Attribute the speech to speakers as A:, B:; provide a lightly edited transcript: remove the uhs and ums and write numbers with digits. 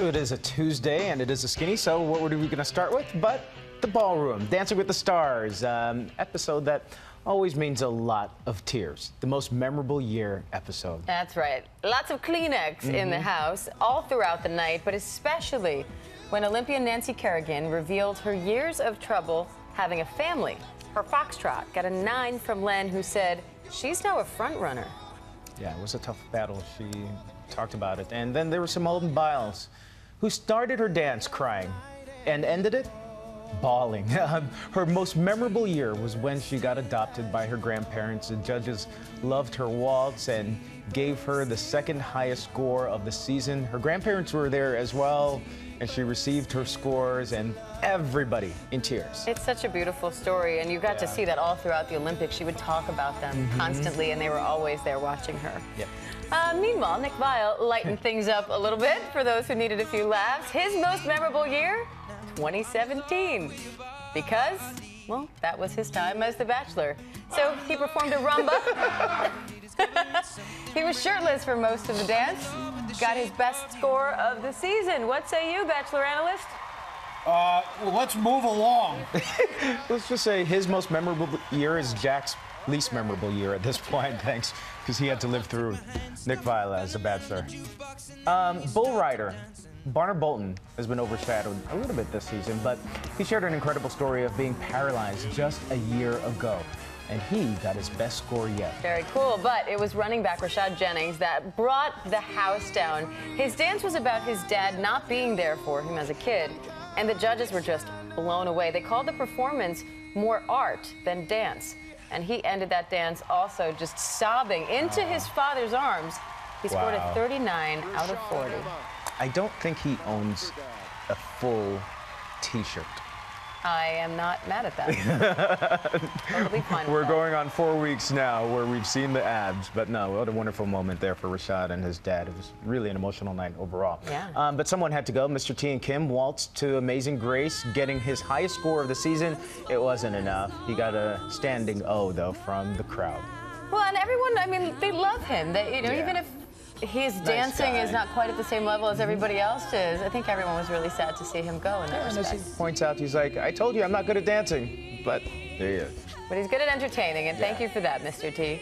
A: It is a Tuesday and it is a skinny, so what are we going to start with? But the ballroom, Dancing with the Stars, episode that always means a lot of tears. The most memorable year episode.
B: That's right. Lots of Kleenex in the house all throughout the night, but especially when Olympian Nancy Kerrigan revealed her years of trouble having a family. Her foxtrot got a 9 from Len, who said she's now a front runner.
A: Yeah, it was a tough battle. She talked about it. And then there was Simone Biles, who started her dance crying and ended it bawling. Her most memorable year was when she got adopted by her grandparents. The judges loved her waltz and gave her the second highest score of the season. Her grandparents were there as well, and she received her scores, and everybody in tears.
B: It's such a beautiful story, and you got to see that all throughout the Olympics. She would talk about them constantly, and they were always there watching her.
A: Yep.
B: Meanwhile, Nick Viall lightened things up a little bit for those who needed a few laughs. His most memorable year? 2017. Because, well, that was his time as The Bachelor. So he performed a rumba. He was shirtless for most of the dance. Got his best score of the season. What say you, Bachelor analyst?
C: Well, let's move along.
A: Let's just say his most memorable year is Jack's least memorable year at this point, thanks, because he had to live through Nick Viall as a Bachelor. Bull rider Barner Bolton has been overshadowed a little bit this season, but he shared an incredible story of being paralyzed just a year ago, and he got his best score yet.
B: Very cool, but it was running back Rashad Jennings that brought the house down. His dance was about his dad not being there for him as a kid, and the judges were just blown away. They called the performance more art than dance, and he ended that dance also just sobbing into his father's arms. He scored a 39 out of 40.
A: I don't think he owns a full T-shirt.
B: I am not mad at that. Totally fine with
A: We're
B: that.
A: going on 4 weeks now where we've seen the abs, but no, what a wonderful moment there for Rashad and his dad. It was really an emotional night overall.
B: Yeah.
A: But someone had to go. Mr. T and Kim waltzed to Amazing Grace, getting his highest score of the season. It wasn't enough. He got a standing O, though, from the crowd.
B: Well, and everyone, I mean, they love him. They, you know, even if his dancing is not quite at the same level as everybody else is, I think everyone was really sad to see him go in that respect.
A: And as he points out, he's like, I told you I'm not good at dancing, but there he is.
B: But he's good at entertaining, and thank you for that, Mr. T.